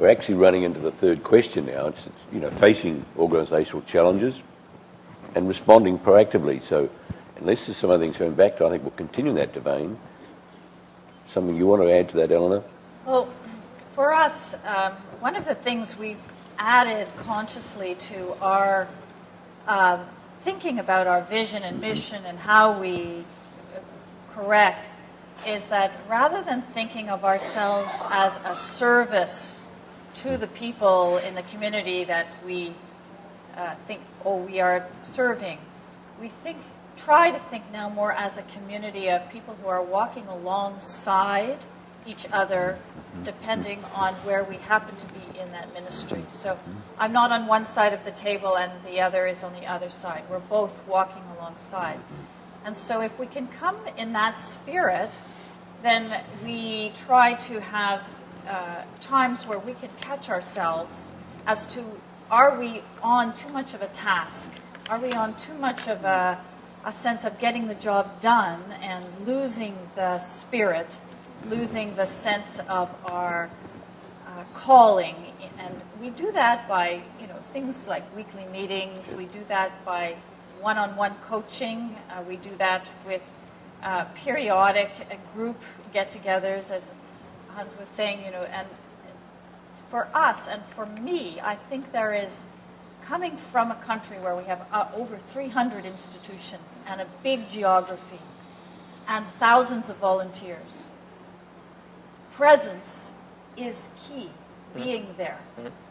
we're actually running into the third question now. It's facing organisational challenges and responding proactively. So unless there's some other things going back to, I think we'll continue in that vein. Something you want to add to that, Eleanor? Well, for us, one of the things we've added consciously to our thinking about our vision and mission and how we correct is that rather than thinking of ourselves as a service to the people in the community that we think, we are serving, we try to think now more as a community of people who are walking alongside each other depending on where we happen to be in that ministry. So I'm not on one side of the table and the other is on the other side. We're both walking alongside. And so if we can come in that spirit, then we try to have times where we can catch ourselves as to, are we on too much of a task? Are we on too much of a sense of getting the job done and losing the spirit, losing the sense of our calling? And we do that by things like weekly meetings. We do that by one-on-one coaching. We do that with periodic group get-togethers, as Hans was saying, and for us and for me, I think there is, coming from a country where we have over 300 institutions and a big geography and thousands of volunteers, presence is key. Being there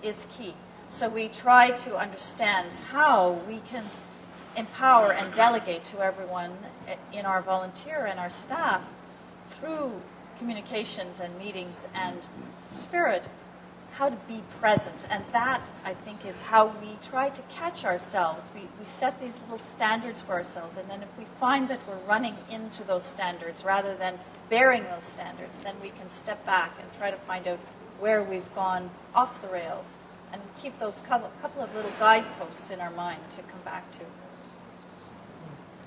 is key. So we try to understand how we can empower and delegate to everyone in our volunteer and our staff through communications and meetings and spirit, how to be present. And that, I think, is how we try to catch ourselves. We set these little standards for ourselves, and then if we find that we're running into those standards rather than bearing those standards, then we can step back and try to find out where we've gone off the rails and keep those couple of little guideposts in our mind to come back to.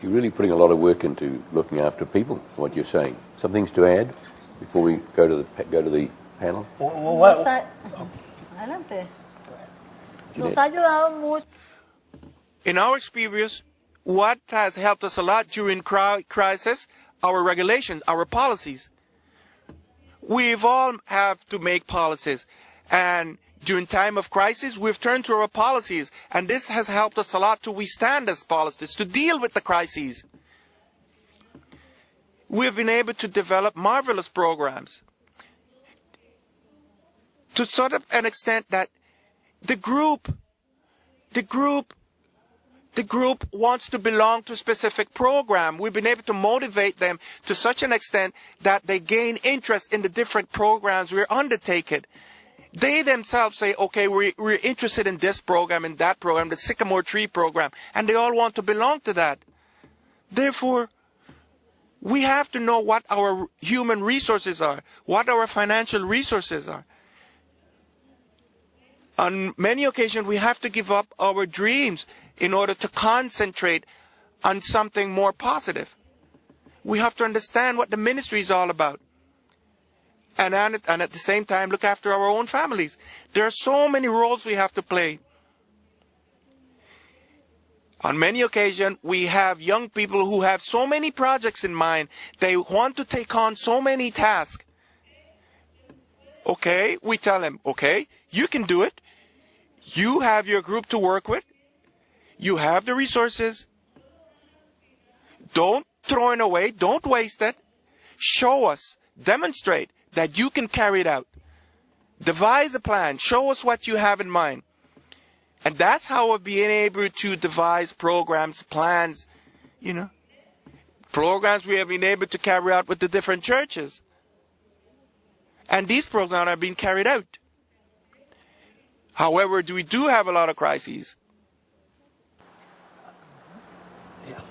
You're really putting a lot of work into looking after people, what you're saying. Some things to add before we go to the panel? In our experience, what has helped us a lot during crisis, our regulations, our policies. We've all have to make policies, and during time of crisis, we've turned to our policies, and this has helped us a lot to withstand these policies, to deal with the crises. We've been able to develop marvelous programs to sort of an extent that the group wants to belong to a specific program. We've been able to motivate them to such an extent that they gain interest in the different programs we're undertaking. They themselves say, okay, we're interested in this program, in that program, the Sycamore Tree program, and they all want to belong to that. Therefore, we have to know what our human resources are, what our financial resources are. On many occasions, we have to give up our dreams in order to concentrate on something more positive. We have to understand what the ministry is all about. And at the same time, look after our own families. There are so many roles we have to play. On many occasions, we have young people who have so many projects in mind. They want to take on so many tasks. Okay, we tell them, okay, you can do it. You have your group to work with. You have the resources. Don't throw it away. Don't waste it. Show us, demonstrate that you can carry it out. Devise a plan. Show us what you have in mind. And that's how we're being able to devise programs, plans, programs we have been able to carry out with the different churches. And these programs are being carried out. However, we do have a lot of crises. Yeah.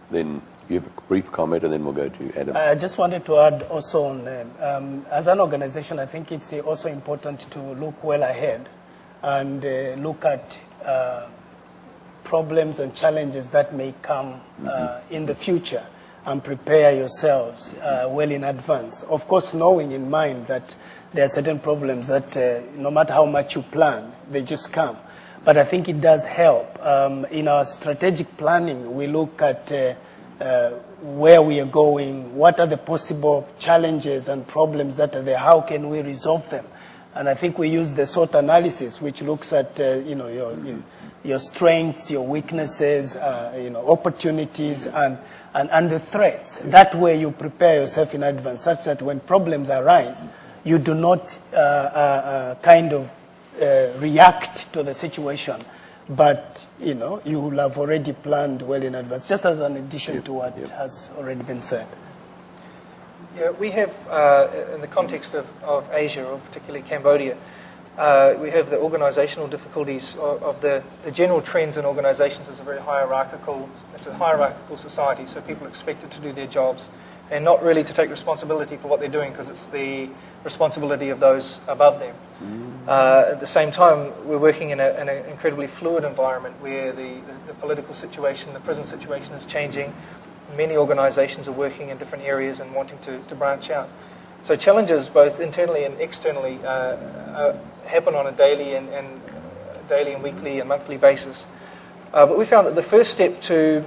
Then you have a brief comment, and then we'll go to Adam. I just wanted to add also on, as an organization, I think it's also important to look well ahead and look at problems and challenges that may come in the future and prepare yourselves well in advance. Of course, knowing in mind that there are certain problems that no matter how much you plan, they just come. But I think it does help. In our strategic planning, we look at where we are going, what are the possible challenges and problems that are there, how can we resolve them? And I think we use the SWOT analysis, which looks at your strengths, your weaknesses, opportunities, and the threats. That way you prepare yourself in advance, such that when problems arise, you do not react to the situation, but you will have already planned well in advance, just as an addition to what has already been said. Yeah, we have, in the context of Asia, or particularly Cambodia, we have the organizational difficulties of the general trends in organizations is a very hierarchical, it's a hierarchical society, so people are expected to do their jobs and not really to take responsibility for what they're doing because it's the responsibility of those above them. At the same time, we're working in an incredibly fluid environment where the political situation, the prison situation is changing. Many organizations are working in different areas and wanting to branch out. So challenges, both internally and externally, happen on a daily and weekly and monthly basis. But we found that the first step to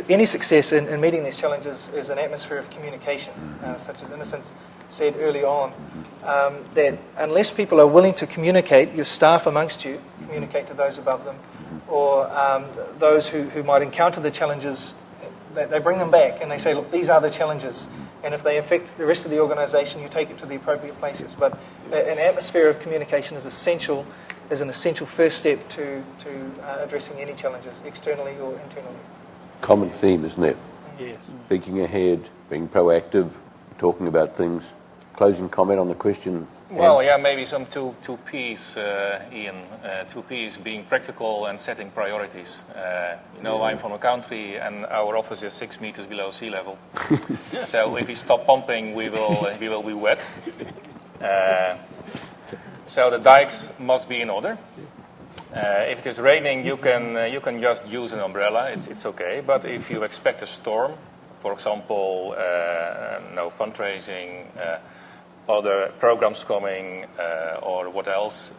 any success in meeting these challenges is an atmosphere of communication, such as Innocent said early on, that unless people are willing to communicate, your staff amongst you, communicate to those above them, or those who might encounter the challenges, they bring them back and they say, look, these are the challenges. And if they affect the rest of the organization, you take it to the appropriate places. But an atmosphere of communication is an essential first step to addressing any challenges, externally or internally. Common theme, isn't it? Yes. Thinking ahead, being proactive, talking about things. Closing comment on the question? Well, yeah, maybe some two P's, Ian. Two P's being practical and setting priorities. I'm from a country and our office is 6 meters below sea level. So if we stop pumping, we will be wet. So the dikes must be in order. If it is raining, you can just use an umbrella. It's okay. But if you expect a storm, for example, fundraising, other programs coming, or what else,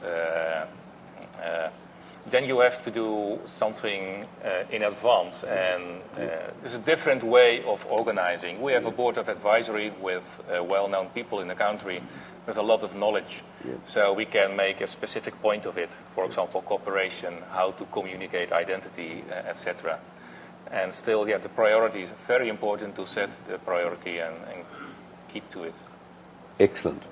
then you have to do something in advance. And there's a different way of organizing. We have a board of advisory with well-known people in the country with a lot of knowledge. Yeah. So we can make a specific point of it. For example, cooperation, how to communicate identity, etc. And still, the priority is very important to set the priority and keep to it. Excellent.